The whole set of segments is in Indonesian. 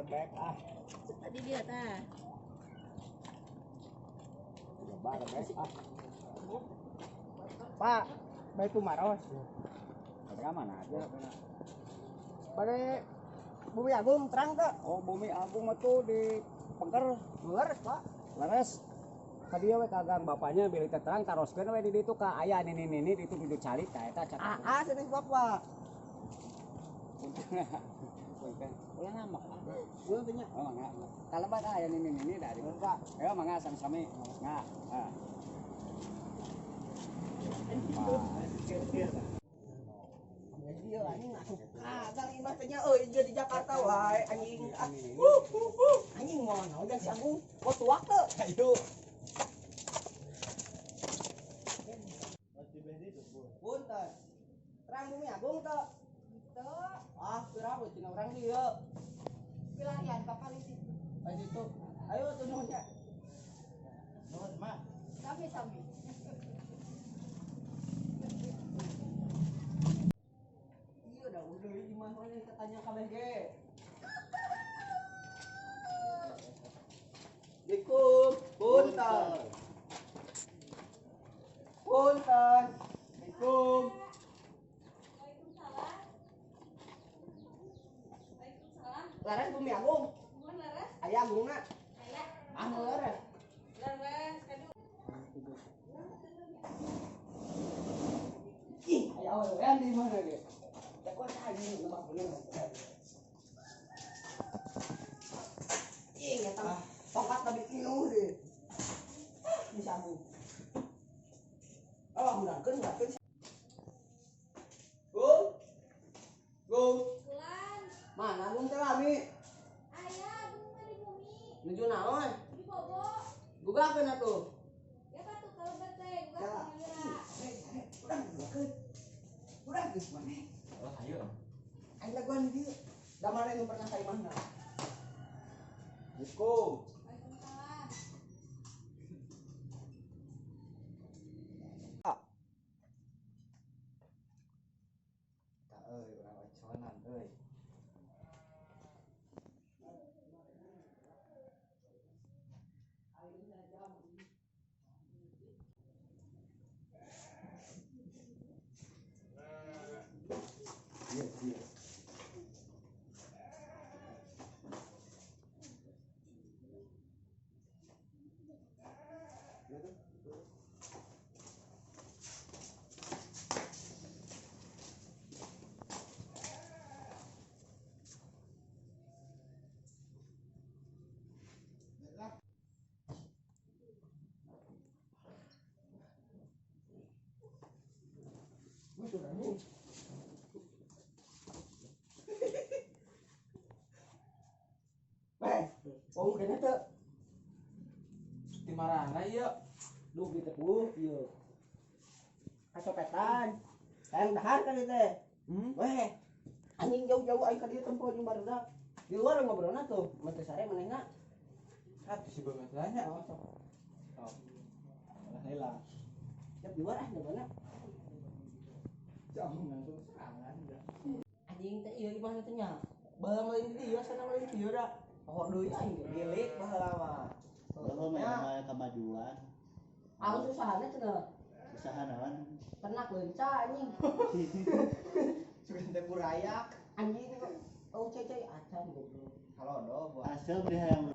rebek ah. Tadi dia tah. Coba rebek ah. Pak, baik itu maros. Mereka mana aja? Pada Bumi Agung terang tak? Oh, Bumi Agung itu di Pengker. Leres, Pak. Leres. Tadi we kagang bapaknya beli terang taroskeun we di ditu ka aya nini itu kudu cari ka eta cak. Cenah Bapak. Ulah ngamak. Ulah tanya. Oh, enggak. Kalebat aya nini dari Pak. Ya mangga sami-sami. Nah. Dia anjing masuk kagak imah tanya euy di Jakarta wae anjing. Anjing mono dan si Agung kok tuak teu. Ayo. Punten. Terang Bumi Agung teu? Teu. Ah, kira we cenah urang dieu. Pilarian ka kali situ. Ka situ. Ayo tuh nuhunnya. Nuhun, Mak. Sami-sami. Udah di mana nih katanya kabeh ge. Assalamualaikum, punten. Punten. Assalamualaikum. Waalaikumsalam. Waalaikumsalam. Laras Bumi Agung. Mun laras? Aya Agungna. Aya. Ah, laras. Laras kadu. Ih, aya awean di mana ge? Kok anjing lebak bener. Ih, eta tongkat tadi kieu deh. Bisa Bu. Oh, ngadakeun. Gum. Gum. Pulang. Mana Gum teh lami? Aya Agung mah di bumi. Nuju naon? Di bobo. Gugakeun atuh. Ya batu kalau beteh gua kamera. Udah gugakeun. Udah geus maneh. Oh, ayo. Aing laguan di dieu. Da mana nu pernah ka imahna? Assalamualaikum. Waalaikumsalam. Ta euy urang oconan euy. Iya. Oh, kena teu. Di marana ieu. Duh di tepuh ieu. Kacopetan. Tayang dahar ka dieu teh. Weh. Anjing jauh-jauh aing ka dieu tempo jeung barudak. Di luar ngobrolna tuh, mun teu sare manehna. Hati si banget tanya. Oh, sok. Oh. Malah hilang. Cep di luar mana? Jauh ngantung serangan dah. Anjing teh ieu imahna teh nya. Baheula lain di dieu sana lain di dieu da. Oh deui aing milik baheula mah. Bahwa memang kemajuan Aing usahana cenah. usaha naon Ternak leunca anjing. Sudah teh burayak. Anjing oh cai acan goblok. Halodo buat. hasil beri hayang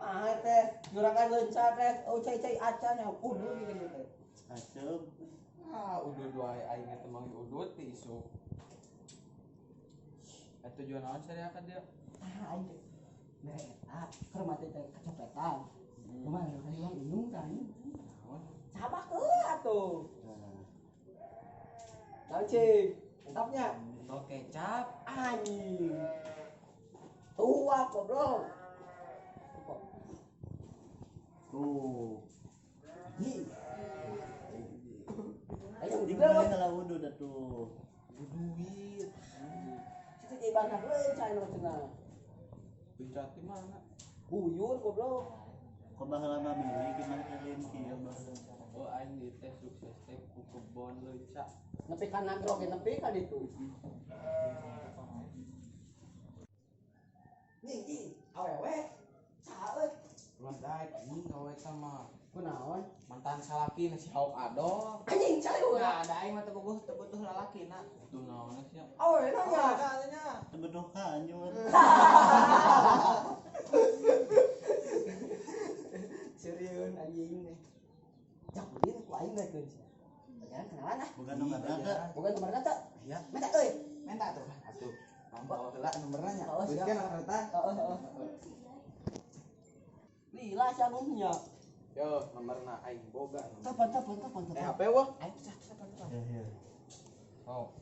Ah teh juragan leunca teh oh cai acan ya kudu gitu teh. hasil Ah, udut wae aing teh mah udut ti isu. Tujuan naon sariakan dia? Ah aing teh eta keur mah teh kacopetan. Kumaha nu kalian indung kan? Naon? Sabak atuh. Naon cing? Mantapnya. Tol kecap. Anjing. Tua goblok. tuh Ih. Ayo di juga mana lo. kalau wudhu dah tuh Duit. Situ jadi banyak leunca nu cenah. Bicara di mana? Buyur goblok. kok bakal lama milih gimana kalian kieu bahasa Oh, aing di teh sukses teh ku kebon leuca. Nepi ka nagro ge nepi ka ditu. sebutan salaki nasi hauk ado. Anjing cai Nah, ada aing mah teu butuh lalaki na. Itu naon sih? Oh, itu nya. Katanya. Tebedokan nyur. Serius anjing nih. Cak ulin ku aing bae Jangan kenalan ah. Bukan nomor ada. Bukan nomor kata. Iya. Minta euy. Minta tuh. Atuh. Tambah heula nomorna nya. Oh, siap. Kan rata. Heeh. Lila sabungnya. Yo, nomorna aing boga. Telepon. HP wah. Ayo telepon. Ya ya. Oh.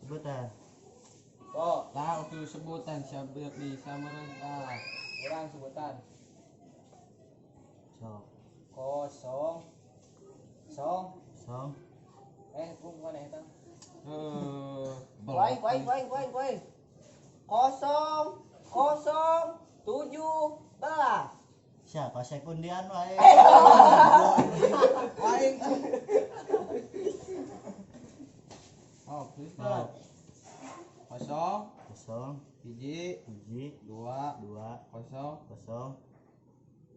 Sebut ah. Oh, Lah waktu sebutan sabir di samaran urang sebutan. Sok. Kosong. Song. Song. Kum mana eta? Kuaing. 007 Siapa sekundian wae? Aing. Oh, please. Oh. Kosong, Kosong. hiji, Hiji. dua, Dua. kosong, Kosong.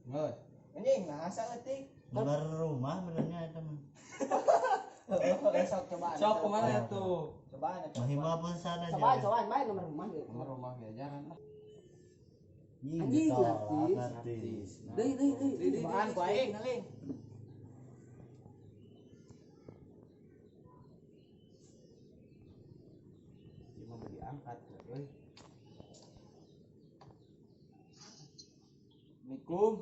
ngeus. Anjing, nah asa leutik. Nomor rumah benernya itu mah. Sok coba. Sok kemana tuh? Cobaan eta. Mahima pun sana Cobaan bae nomor rumah gitu. Nomor rumah diajaran lah. Anjing, gratis. gratis. Deui. Cobaan ku aing ngeling. Dia mau diangkat, euy. Assalamualaikum.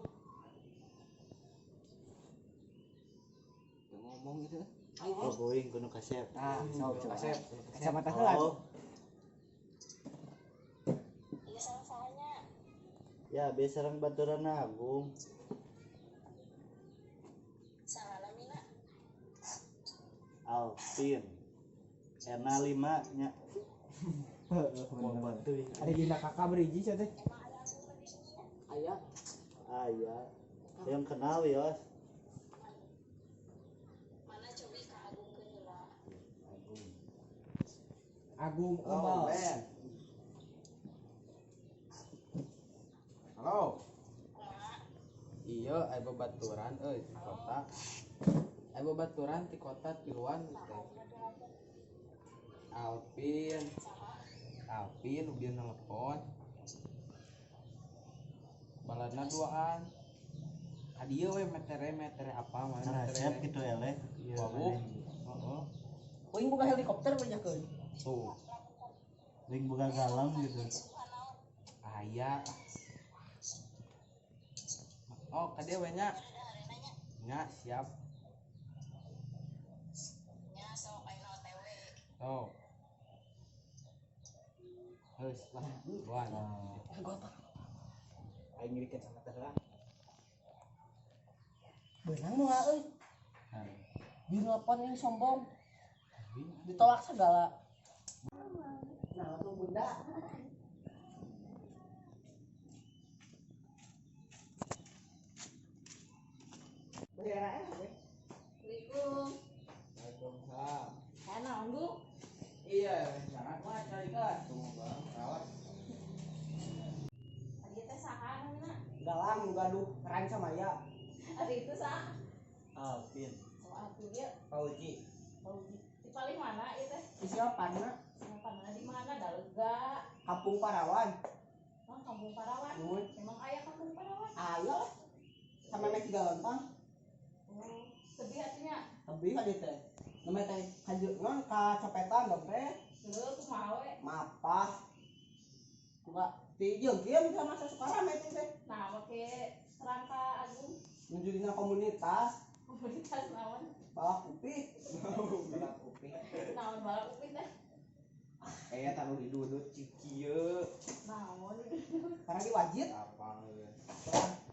Tuh ngomong gitu. Oh, boeing kuno kasep. Nah, sok coba. Kasep. Kacamata heula. Oh. Ya, biasa orang baturan Agung. Alvin. Erna 5 nya. Ada dina kakak beriji sia teh. Aya. Aya. Yang kenal Yos. Agung Oh, Umal. Ben. Halo. Iya, aya babaturan euy di kota. Aya babaturan di kota tiluan teh. Alvin udah nelpon. Baladna duaan. Adieu we metere apa mah Resep gitu eleh. Wabuk. Heeh. Kuing buka helikopter banyakeun. Tuh, Ring buka galang gitu. aya. Oh, ka dia we nya. Nya siap. Oh. Heus lah, duaan. Gua apa? Aing ngirikeun sama teh lah. Beunang moal euy. Nah, Di nelpon yang sombong. Ditolak segala. Nah, tuh bunda. Assalamualaikum. Waalaikumsalam. Naon Bu? Iya, jangan mah carikan. Tunggu bang, rawat. Ari teh saha namina? Galang gaduh rancam aya. Ari itu saha? Alvin. Oh, atuh ya. Pauji. Di paling mana ieu teh? Siapanna? Siapa di mana Dalega? Kampung Parawan. Oh, Kampung Parawan. Nuhun. Emang aya Kampung Parawan? Ayo. Sama mek 3 lontong. Oh, sedih atunya. Lebih aja teh. Namanya teh hajeungan ka copetan dompet. Heuh, kumaha we? Mapah. Enggak dijeugkeun sama sesekarang itu teh. Nah, make kerangka Agung Menuju dina komunitas komunitas naon? balak upik. Balak kuping. Naon balak upit teh? Eta nu didudut cikieu. Naon? Karena di wajib. Apa heuh?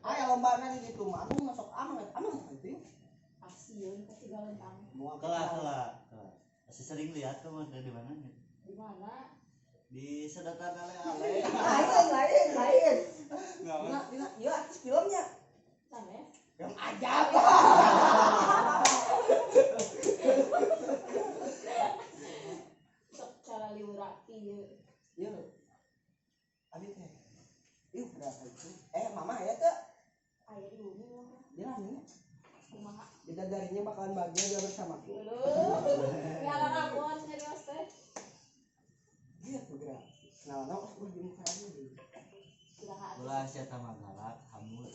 Aya lombana di ditu mah anu masuk aman penting. Pasieun ka tiga lentang. Kelas. Masih sering lihat kamu dari mana? Di mana? Di sedotan ale-ale. Lain. Dina ieu artis filmnya. Sana. Yang ajab. Sok cara liuraki ieu. Ieu. Abi teh. Ieu berapa itu? Mama aya teh Aya di bumi mah. di Bilangnya Kumaha? bidadarinya bakalan bahagia dia bersamaku. Aduh. Ya lah rapor serius teh. Gitu gerak. Nah, di muka lagi. Kumaha? Ulah sia tama galak hamut.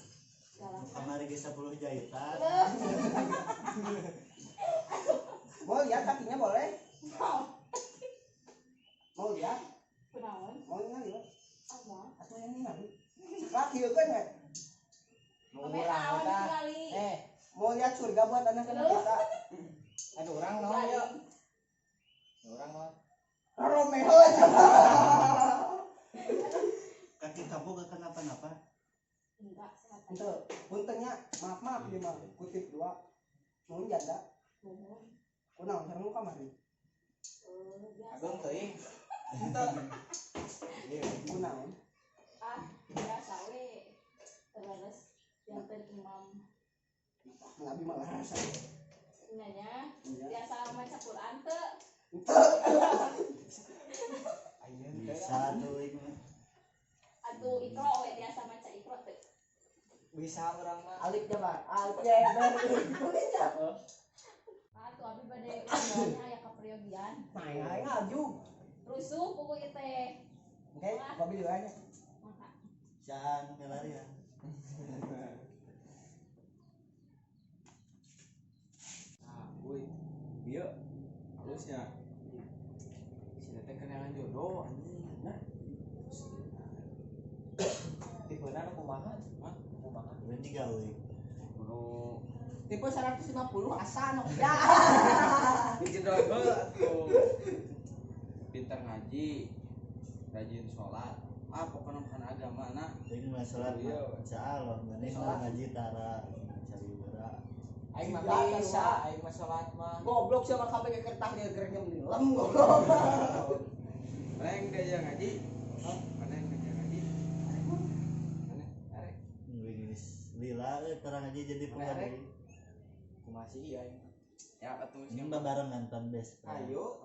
Galak. Kamari ge 10 jahitan. Mau lihat kakinya boleh? Mau lihat? Kunaon? Mau lihat? Apa? Atau yang ini? Laki kan ya? Ame naon kali. Mau lihat surga buat anak-anak kita? Ada orang naon ya. Orang naon. Romeo aja. Kaki kamu gak kenapa-napa. Enggak, sehat aja. Itu puntennya maaf dia mah kutip dua. Mau janda? Mohon. Kunaon sareng kamari? Biasa. Agung teuing. Kunaon? Biasa we. Terus janten imam Nabi malah rasa. nyanya Iya. biasa maca Quran teu. Bisa tuh ieu mah. Atuh Iqra we biasa maca Iqra teu. Bisa orang mah. Alif jabar. Alif jabar. Atuh abi bade ngomongnya aya kapriogian. Main ngaju. Rusuh kuku ieu teh. Oke, mobil juga aja. Maka Saan pelarian. Ah, woi. Bieu. Halusnya. Si teh kenangan jodoh anjing. Nah. Tipena nu kumaha? Hah? Kumaha? Udah digawe. Kudu Tipe 150 asa nok ya. dijodoh atuh. Pintar ngaji, rajin sholat. Ah, pokoknya bukan agama nah. Ting mah salat mah insyaallah maneh mah ngaji tara cari ura. Aing mah Tidak, bisa, Pak. aing mah salat mah. Goblok siapa kabeh kertas dia gereknya lem goblok. Mana yang dia ngaji? Hah? Mana yang dia ngaji? Mana? Arek. Geus lila tara ngaji jadi Merek. pengadi. Kumaha sih ieu aing. Ya atuh Ini mah barengan pan best. Ayo.